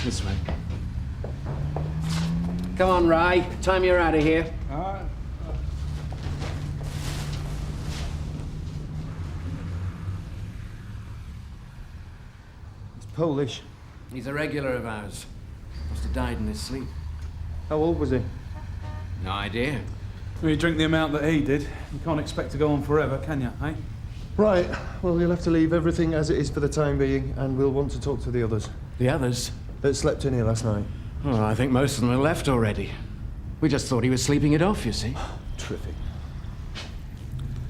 This way. Come on, Ray. Time you're out of here. All right. He's Polish. He's a regular of ours. Must have died in his sleep. How old was he? No idea. When you drink the amount that he did, you can't expect to go on forever, can you, eh? Right. Well, you'll have to leave everything as it is for the time being, and we'll want to talk to the others. The others? That slept in here last night. Oh, I think most of them are left already. We just thought he was sleeping it off, you see. Terrific.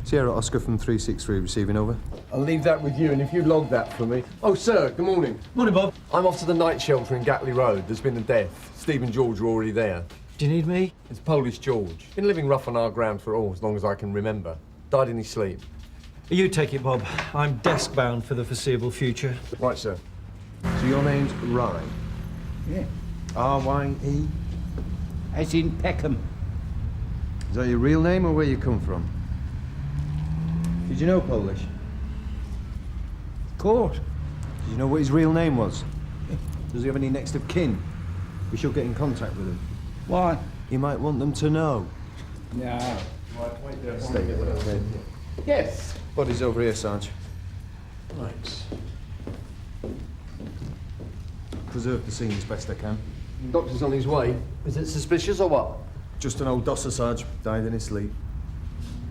Sierra Oscar from 363 receiving over. I'll leave that with you, and if you log that for me... Oh, sir, good morning. Morning, Bob. I'm off to the night shelter in Gatley Road. There's been a death. Steve and George are already there. Do you need me? It's Polish George. Been living rough on our ground for as long as I can remember. Died in his sleep. You take it, Bob. I'm desk-bound for the foreseeable future. Right, sir. So your name's Rye? Yeah. R-Y-E? As in Peckham. Is that your real name or where you come from? Did you know Polish? Of course. Did you know what his real name was? Does he have any next of kin? We should get in contact with him. Why? You might want them to know. No. Stay with us, mate. Yes. Body's over here, Sarge. Right. Preserve the scene as best I can. Doctor's on his way. Is it suspicious or what? Just an old dosser, Sarge. Died in his sleep.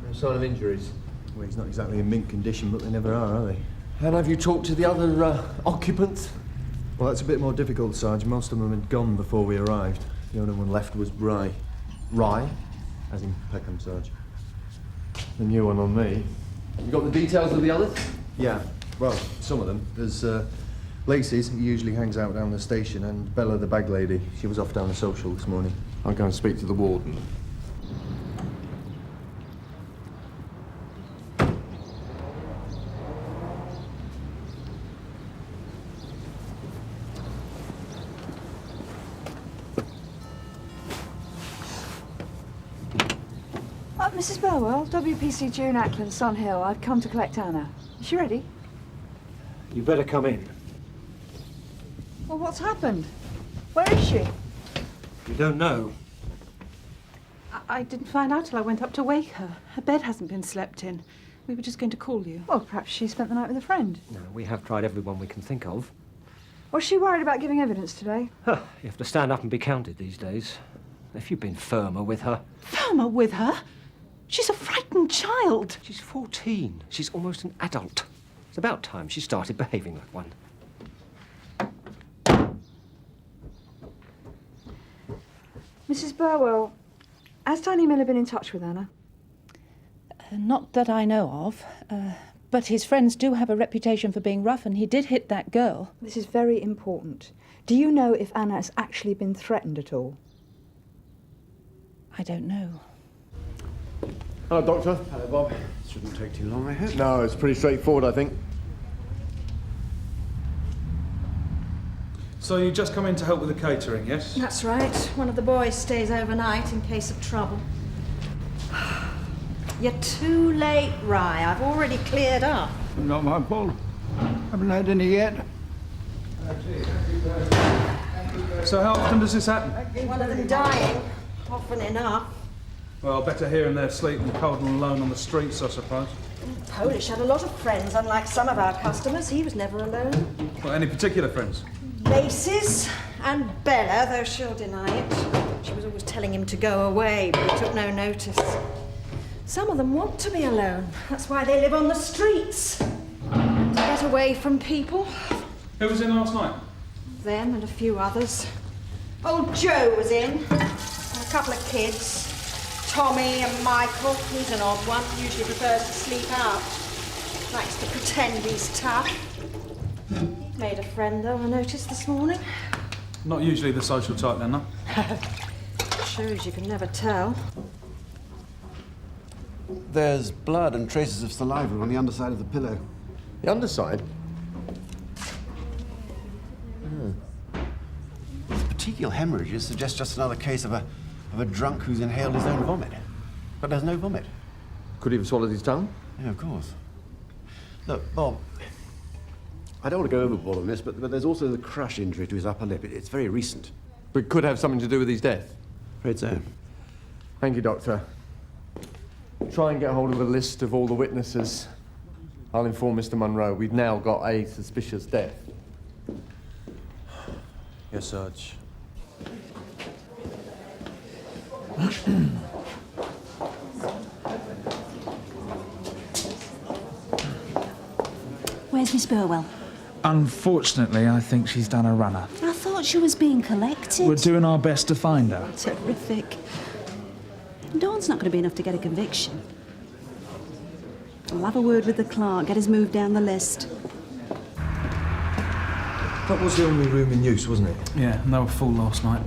No sign of injuries. Well, he's not exactly in mint condition, but they never are they? And have you talked to the other occupants? Well, that's a bit more difficult, Sarge. Most of them had gone before we arrived. The only one left was Rye. Rye? As in Peckham, Sarge. The new one on me. You got the details of the others? Yeah, well, some of them. There's Lacey's, who usually hangs out down the station, and Bella, the bag lady. She was off down the social this morning. I'll go and speak to the warden. Mrs. Burwell, WPC June Ackland, Sun Hill. I've come to collect Anna. Is she ready? You better come in. Well, what's happened? Where is she? You don't know. I didn't find out till I went up to wake her. Her bed hasn't been slept in. We were just going to call you. Well, perhaps she spent the night with a friend. No, we have tried everyone we can think of. Was she worried about giving evidence today? Huh, you have to stand up and be counted these days. If you'd been firmer with her. Firmer with her? She's a frightened child. She's 14. She's almost an adult. It's about time she started behaving like one. Mrs. Burwell, has Tiny Miller been in touch with Anna? Not that I know of. But his friends do have a reputation for being rough, and he did hit that girl. This is very important. Do you know if Anna has actually been threatened at all? I don't know. Hello, Doctor. Hello, Bob. Shouldn't take too long, I hope. No, it's pretty straightforward, I think. So you just come in to help with the catering, yes? That's right. One of the boys stays overnight in case of trouble. You're too late, Rye. I've already cleared up. Not my fault. Haven't had any yet. So how often does this happen? One of them dying. Often enough. Well, better here and there sleeping cold and alone on the streets, I suppose. Polish had a lot of friends, unlike some of our customers. He was never alone. Well, any particular friends? Laces and Bella, though she'll deny it. She was always telling him to go away, but he took no notice. Some of them want to be alone. That's why they live on the streets. To get away from people. Who was in last night? Them and a few others. Old Joe was in. And a couple of kids. Tommy and Michael. He's an odd one. Usually prefers to sleep out. Likes to pretend he's tough. Made a friend, though, I noticed this morning. Not usually the social type, then, no? Shows you can never tell. There's blood and traces of saliva on the underside of the pillow. The underside? The petechial hemorrhages suggest just another case of a drunk who's inhaled his own vomit. But there's no vomit. Could he have swallowed his tongue? Yeah, of course. Look, Bob, I don't want to go overboard on this, but there's also the crush injury to his upper lip. It's very recent. But could have something to do with his death. Afraid so. Thank you, Doctor. Try and get hold of a list of all the witnesses. I'll inform Mr. Munro. We've now got a suspicious death. Yes, Sarge. Where's Miss Burwell? Unfortunately, I think she's done a runner. I thought she was being collected. We're doing our best to find her. Terrific. Dawn's not going to be enough to get a conviction. I'll have a word with the clerk, get us moved down the list. That was the only room in use, wasn't it? Yeah, and they were full last night.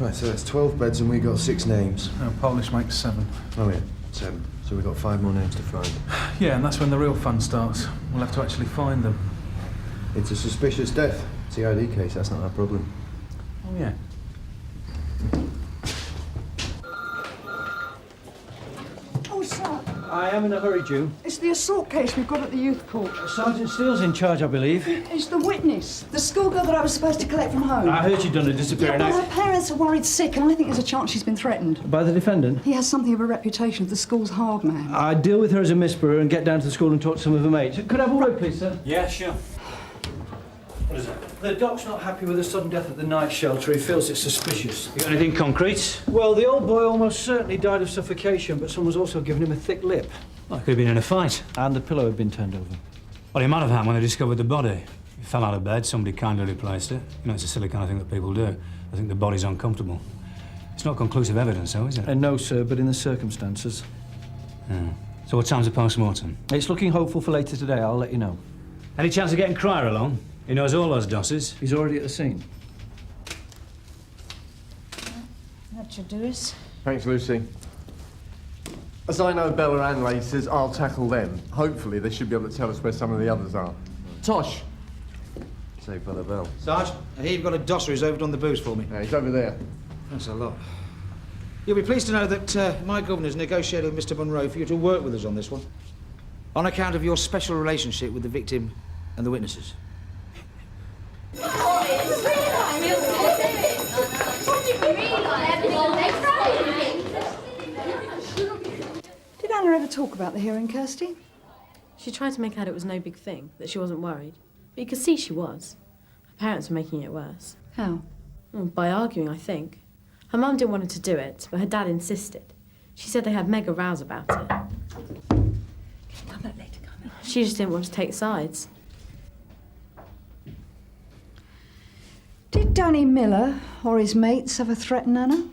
Right, so that's 12 beds and we got 6 names. Polish makes 7. Oh, yeah, 7. So we've got 5 more names to find. Yeah, and that's when the real fun starts. We'll have to actually find them. It's a suspicious death. CID case, that's not our problem. Oh, yeah. Oh, sir, I am in a hurry, June. it's the assault case we've got at the youth court. Sergeant Steele's in charge, I believe. It's the witness, the schoolgirl that I was supposed to collect from home. I heard you'd done a disappearing Well, act. her parents are worried sick, and I think there's a chance she's been threatened. By the defendant? He has something of a reputation as the school's hard man. I'd deal with her as a misbearer and get down to the school and talk to some of her mates. Could I have a word, please, sir? Yeah, sure. What is it? The doc's not happy with the sudden death at the night shelter. He feels it's suspicious. You got anything concrete? Well, the old boy almost certainly died of suffocation, but someone's also given him a thick lip. Well, it could have been in a fight. And the pillow had been turned over. Well, he might have had when they discovered the body. He fell out of bed, somebody kindly replaced it. You know, it's a silly kind of thing that people do. I think the body's uncomfortable. It's not conclusive evidence, though, is it? No, sir, but in the circumstances. Yeah. So what time's the post-mortem? It's looking hopeful for later today. I'll let you know. Any chance of getting Cryer along? He knows all those dosses. He's already at the scene. That should do us. Thanks, Lucy. As I know Bella and Laces, I'll tackle them. Hopefully, they should be able to tell us where some of the others are. Tosh! Say Bella Bell. Sarge, I hear you've got a dosser who's overdone the booze for me. Yeah, he's over there. That's a lot. You'll be pleased to know that my governor's negotiated with Mr. Munro for you to work with us on this one, on account of your special relationship with the victim and the witnesses. Did Anna ever talk about the hearing, Kirsty? She tried to make out it was no big thing, that she wasn't worried. But you could see she was. Her parents were making it worse. How? Well, by arguing, I think. Her mum didn't want her to do it, but her dad insisted. She said they had mega rows about it. Come back later, come back. She just didn't want to take sides. Did Danny Miller or his mates ever threaten Anna?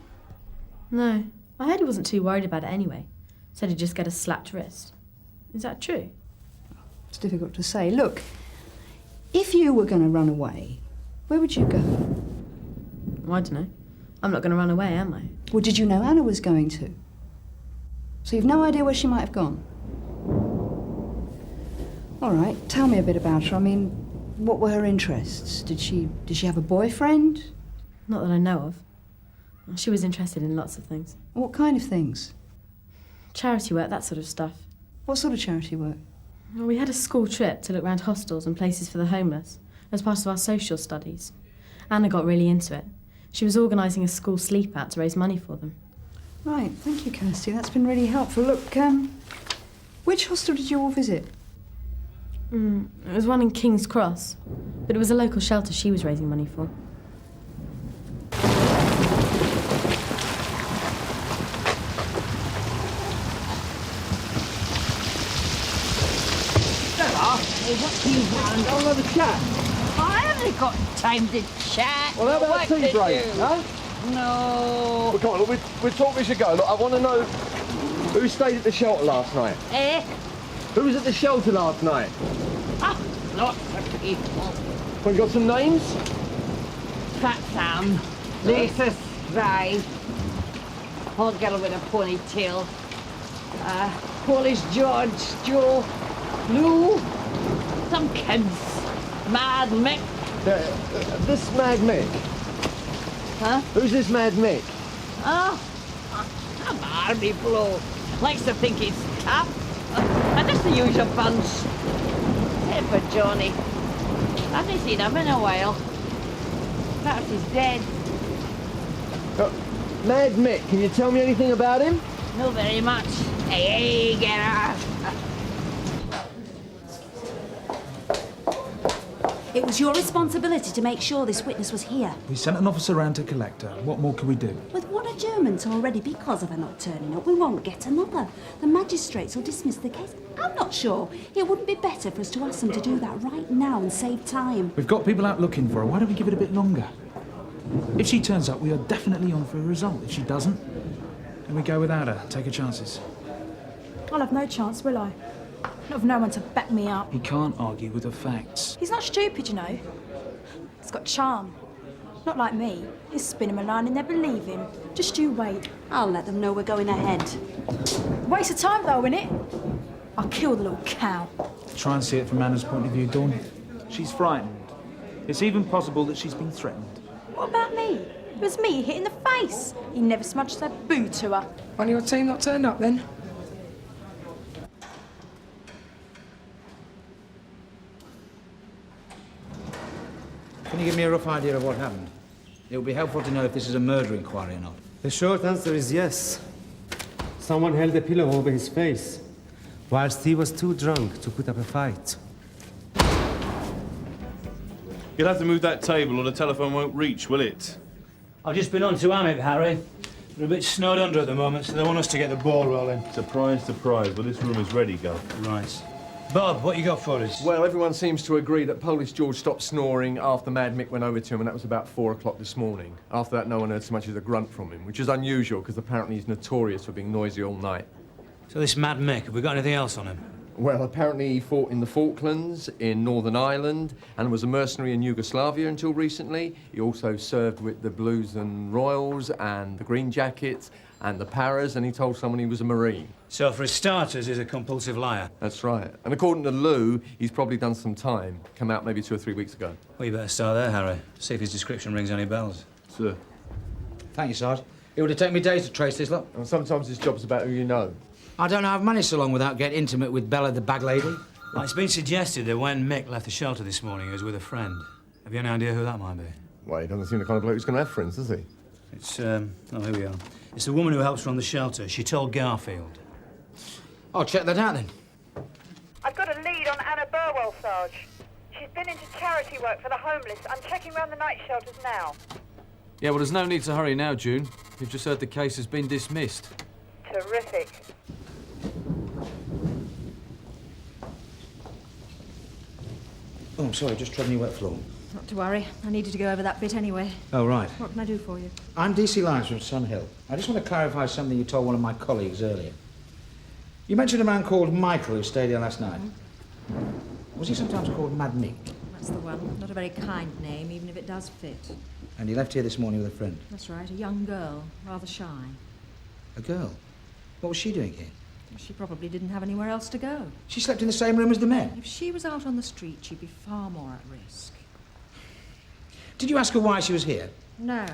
No. I heard he wasn't too worried about it anyway. Said he'd just get a slapped wrist. Is that true? It's difficult to say. Look, if you were going to run away, where would you go? Well, I don't know. I'm not going to run away, am I? Well, did you know Anna was going to? So you've no idea where she might have gone? All right, tell me a bit about her. I mean, what were her interests? Did she have a boyfriend? Not that I know of. She was interested in lots of things. What kind of things? Charity work, that sort of stuff. What sort of charity work? Well, we had a school trip to look round hostels and places for the homeless as part of our social studies. Anna got really into it. She was organising a school sleep out to raise money for them. Right, thank you, Kirsty. That's been really helpful. Look, which hostel did you all visit? It was one in King's Cross, but it was a local shelter she was raising money for. What do you want? I'll have a chat. I haven't got time to chat. Well, how about a tea break, huh? No. Well, come on, we're talking as you go. Look, I want to know who stayed at the shelter last night. Eh? Who was at the shelter last night? Ah, lots of people. Well, you got some names? Fat Sam, Lisa Spry, old girl with a ponytail, Polish George, Joe, Lou, some kids, Mad Mick. This Mad Mick? Huh? Who's this Mad Mick? Oh, some army blow. Likes to think he's tough. And this the usual bunch. Except for Johnny. I haven't seen him in a while. Perhaps he's dead. Mad Mick, can you tell me anything about him? Not very much. Hey, get off. It was your responsibility to make sure this witness was here. We sent an officer round to collect her. What more can we do? With one adjournment already because of her not turning up, we won't get another. The magistrates will dismiss the case. I'm not sure. It wouldn't be better for us to ask them to do that right now and save time. We've got people out looking for her. Why don't we give it a bit longer? If she turns up, we are definitely on for a result. If she doesn't, then we go without her. Take her chances. I'll have no chance, will I? Not with no one to back me up. He can't argue with the facts. He's not stupid, you know. He's got charm. Not like me. He'll spin him a line and they'll believe him. Just you wait. I'll let them know we're going ahead. Waste of time, though, innit? I'll kill the little cow. Try and see it from Anna's point of view, Dawn. She's frightened. It's even possible that she's been threatened. What about me? It was me hit in the face. He never smudged that boo to her. One of your team not turned up, then? Can you give me a rough idea of what happened? It would be helpful to know if this is a murder inquiry or not. The short answer is yes. Someone held a pillow over his face, whilst he was too drunk to put up a fight. You'll have to move that table or the telephone won't reach, will it? I've just been on to Amit, Harry. We're a bit snowed under at the moment, so they want us to get the ball rolling. Surprise, surprise, but this room is ready, Gov. Right. Bob, what you got for us? Well, everyone seems to agree that Polish George stopped snoring after Mad Mick went over to him, and that was about 4 o'clock this morning. After that, no one heard so much as a grunt from him, which is unusual, because apparently he's notorious for being noisy all night. So this Mad Mick, have we got anything else on him? Well, apparently he fought in the Falklands, in Northern Ireland, and was a mercenary in Yugoslavia until recently. He also served with the Blues and Royals, and the Green Jackets, and the Paras, and he told someone he was a Marine. So, for starters, he's a compulsive liar. That's right. And according to Lou, he's probably done some time. Come out maybe 2 or 3 weeks ago. Well, you better start there, Harry. See if his description rings any bells. Sir. Thank you, Sarge. It would have taken me days to trace this lot. And sometimes this job's about who you know. I don't know I've managed so long without getting intimate with Bella, the bag lady. Well, it's been suggested that when Mick left the shelter this morning, he was with a friend. Have you any idea who that might be? Well, he doesn't seem the kind of bloke who's going to have friends, does he? It's, oh, here we are. It's the woman who helps run the shelter. She told Garfield. I'll check that out, then. I've got a lead on Anna Burwell, Sarge. She's been into charity work for the homeless. I'm checking around the night shelters now. Yeah, well, there's no need to hurry now, June. You've just heard the case has been dismissed. Terrific. Oh, I'm sorry, just treading your wet floor. Not to worry. I needed to go over that bit anyway. Oh, right. What can I do for you? I'm DC Lyons from Sun Hill. I just want to clarify something you told one of my colleagues earlier. You mentioned a man called Michael who stayed here last night. Was he sometimes called Mad Mick? That's the one. Not a very kind name, even if it does fit. And he left here this morning with a friend. That's right, a young girl, rather shy. A girl? What was she doing here? She probably didn't have anywhere else to go. She slept in the same room as the men? If she was out on the street, she'd be far more at risk. Did you ask her why she was here? No.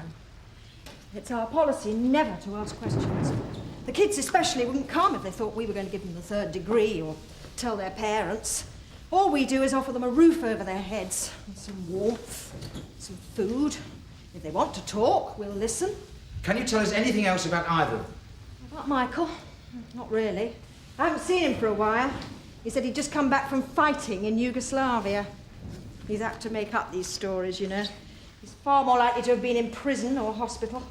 It's our policy never to ask questions. The kids especially wouldn't come if they thought we were going to give them the 3rd degree or tell their parents. All we do is offer them a roof over their heads, and some warmth, some food. If they want to talk, we'll listen. Can you tell us anything else about either of them? About Michael? Not really. I haven't seen him for a while. He said he'd just come back from fighting in Yugoslavia. He's apt to make up these stories, you know. He's far more likely to have been in prison or hospital.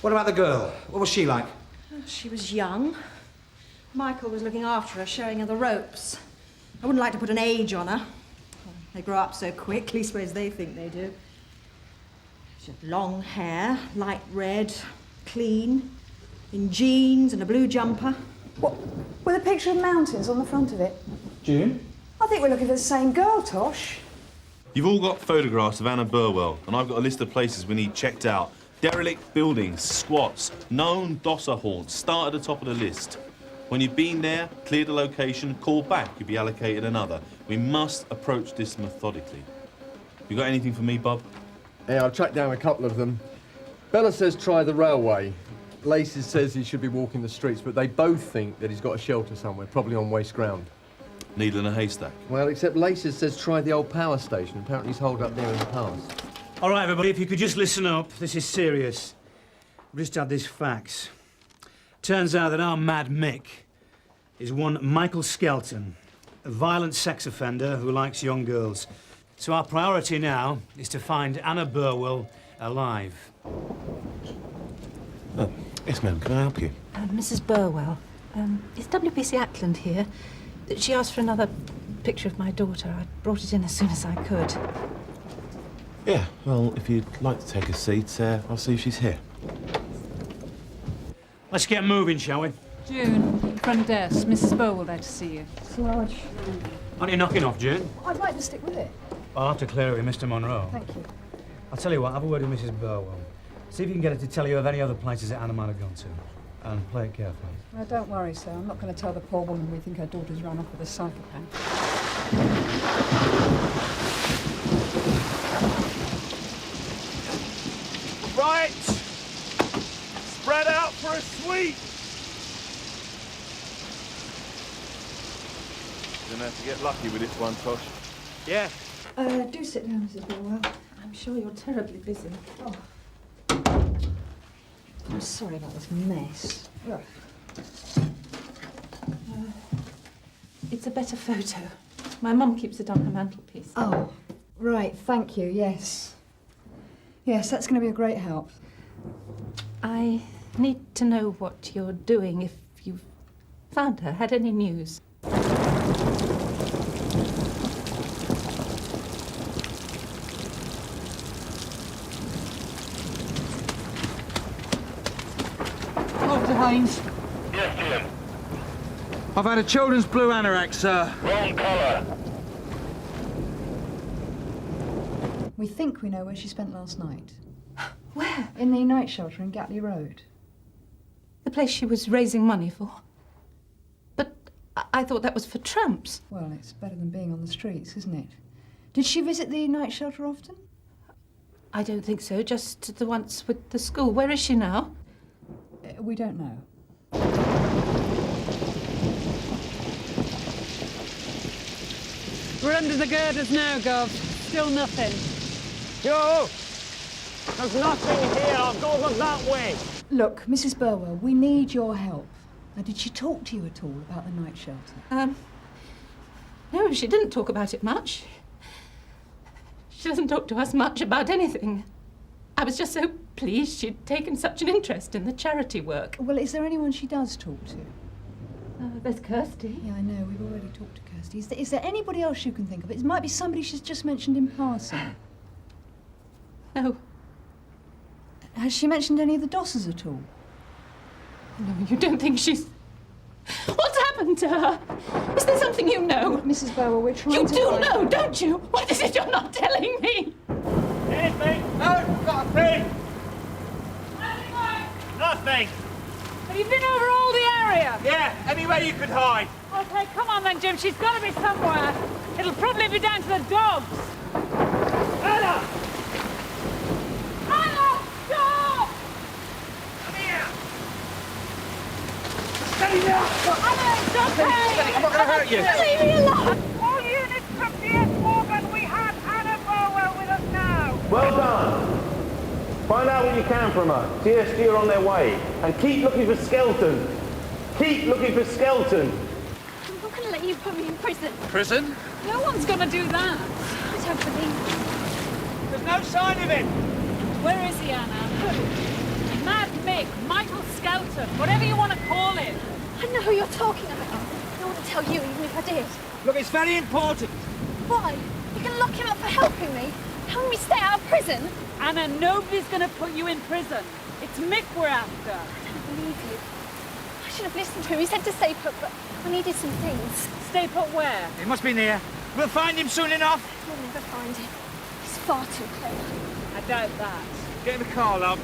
What about the girl? What was she like? She was young. Michael was looking after her, showing her the ropes. I wouldn't like to put an age on her. They grow up so quick, leastways they think they do. She had long hair, light red, clean, in jeans and a blue jumper. What? With a picture of mountains on the front of it? June? I think we're looking for the same girl, Tosh. You've all got photographs of Anna Burwell, and I've got a list of places we need checked out. Derelict buildings, squats, known dosser haunts, start at the top of the list. When you've been there, cleared the location, call back, you'll be allocated another. We must approach this methodically. You got anything for me, Bob? Yeah, I'll track down a couple of them. Bella says try the railway. Laces says he should be walking the streets, but they both think that he's got a shelter somewhere, probably on waste ground. Needle in a haystack. Well, except Lacey says try the old power station. Apparently it's holed up there in the past. All right, everybody, if you could just listen up. This is serious. We've just had these facts. Turns out that our Mad Mick is one Michael Skelton, a violent sex offender who likes young girls. So our priority now is to find Anna Burwell alive. Yes, ma'am. Can I help you? Mrs. Burwell, is WPC Ackland here? She asked for another picture of my daughter. I brought it in as soon as I could. Yeah, well, if you'd like to take a seat, I'll see if she's here. Let's get moving, shall we? June, front desk. Mrs. Burwell there to see you. Sludge. Aren't you knocking off, June? I'd like to stick with it. I'll have to clear it with Mr. Monroe. Thank you. I'll tell you what, have a word with Mrs. Burwell. See if you can get her to tell you of any other places that Anna might have gone to. And play it carefully. Well, don't worry, sir. I'm not going to tell the poor woman we think her daughter's run off with a psychopath. Right! Spread out for a sweep! Gonna have to get lucky with this one, Tosh. Yeah. Do sit down, Mrs. Burwell. I'm sure you're terribly busy. Oh. I'm sorry about this mess. Ugh. It's a better photo. My mum keeps it on her mantelpiece. Oh, right. Thank you. Yes. Yes, that's going to be a great help. I need to know what you're doing if you've found her, had any news. Dr. Haines. Yes, Jim. I've had a children's blue anorak, sir. Wrong colour. We think we know where she spent last night. Where? In the night shelter in Gatley Road. The place she was raising money for. But I thought that was for tramps. Well, it's better than being on the streets, isn't it? Did she visit the night shelter often? I don't think so, just the once with the school. Where is she now? We don't know. We're under the girders now, Gov. Still nothing. Yo! There's nothing here. I'll go that way. Look, Mrs. Burwell, we need your help. Now, did she talk to you at all about the night shelter? No, she didn't talk about it much. She doesn't talk to us much about anything. I was just so pleased she'd taken such an interest in the charity work. Well, is there anyone she does talk to? There's Kirsty. Yeah, I know. We've already talked to Kirsty. Is there anybody else you can think of? It might be somebody she's just mentioned in passing. No. Has she mentioned any of the Dossers at all? No, you don't think she's... What's happened to her? Is there something you know? Mrs. Burwell, we're trying to... You do know, don't you? What is it you're not telling me? Anything? No, got a thing. Nothing. Have you been over all the area? Yeah, anywhere you could hide. Okay, come on then, Jim. She's got to be somewhere. It'll probably be down to the dogs. Anna! Anna, stop! Come here! Stay there! Anna, it's okay! I'm not going to hurt you. Leave me alone! All units from DS Morgan, we have Anna Burwell with us now. Well done. Find out what you can from her. TSG are on their way. And keep looking for Skelton. Keep looking for Skelton. I'm not going to let you put me in prison. Prison? No one's going to do that. I don't believe it. There's no sign of him. Where is he, Anna? Mad Mick, Michael Skelton, whatever you want to call him. I know who you're talking about. I don't want to tell you, even if I did. Look, it's very important. Why? You can lock him up for helping me. Helping me stay out of prison. Anna, nobody's going to put you in prison. It's Mick we're after. I don't believe you. I should have listened to him. He said to stay put, but I needed some things. Stay put where? He must be near. We'll find him soon enough. You'll never find him. He's far too clever. I doubt that. Get in the car, love.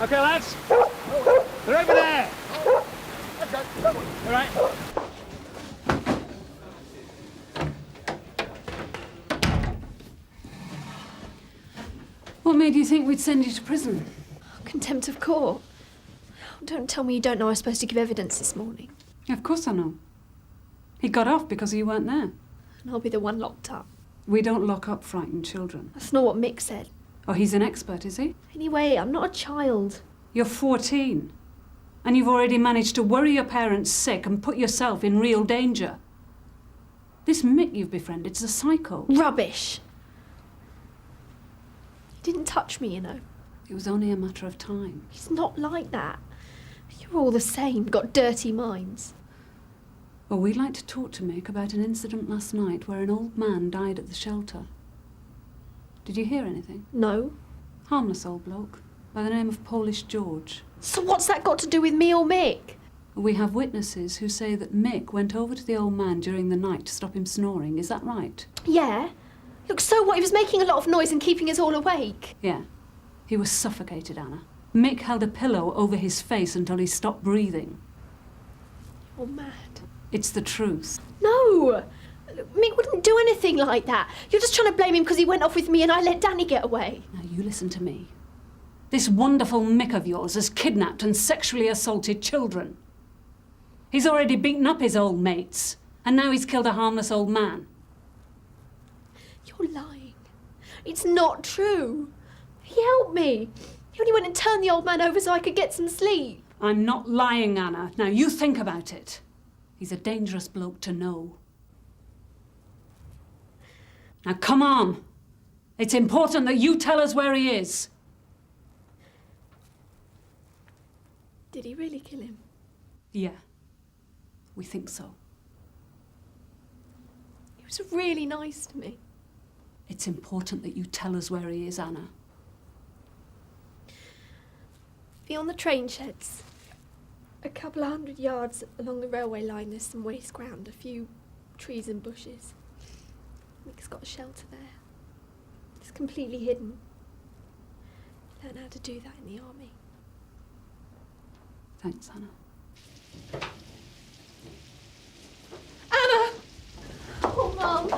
OK, lads. They're over there. All right. What made you think we'd send you to prison? Contempt of court. Don't tell me you don't know I was supposed to give evidence this morning. Of course I know. He got off because you weren't there. And I'll be the one locked up. We don't lock up frightened children. That's not what Mick said. Oh, he's an expert, is he? Anyway, I'm not a child. You're 14. And you've already managed to worry your parents sick and put yourself in real danger. This Mick you've befriended is a psycho. Rubbish. He didn't touch me, you know. It was only a matter of time. He's not like that. You're all the same, got dirty minds. Well, we'd like to talk to Mick about an incident last night where an old man died at the shelter. Did you hear anything? No. Harmless old bloke, by the name of Polish George. So what's that got to do with me or Mick? We have witnesses who say that Mick went over to the old man during the night to stop him snoring. Is that right? Yeah. Look, so what? He was making a lot of noise and keeping us all awake. Yeah. He was suffocated, Anna. Mick held a pillow over his face until he stopped breathing. You're mad. It's the truth. No! Look, Mick wouldn't do anything like that. You're just trying to blame him because he went off with me and I let Danny get away. Now, you listen to me. This wonderful Mick of yours has kidnapped and sexually assaulted children. He's already beaten up his old mates, and now he's killed a harmless old man. You're lying. It's not true. He helped me. He only went and turned the old man over so I could get some sleep. I'm not lying, Anna. Now, you think about it. He's a dangerous bloke to know. Now, come on. It's important that you tell us where he is. Did he really kill him? Yeah. We think so. He was really nice to me. It's important that you tell us where he is, Anna. Beyond the train sheds. A couple of 100 yards along the railway line, there's some waste ground, a few trees and bushes. Mick's got a shelter there. It's completely hidden. He learned how to do that in the army. Thanks, Anna. Anna! Oh, Mum.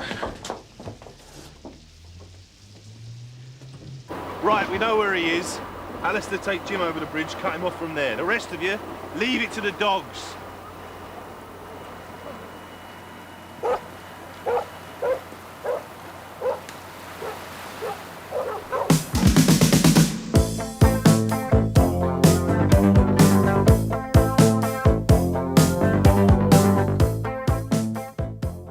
Right, we know where he is. Alistair, take Jim over the bridge, cut him off from there. The rest of you, leave it to the dogs.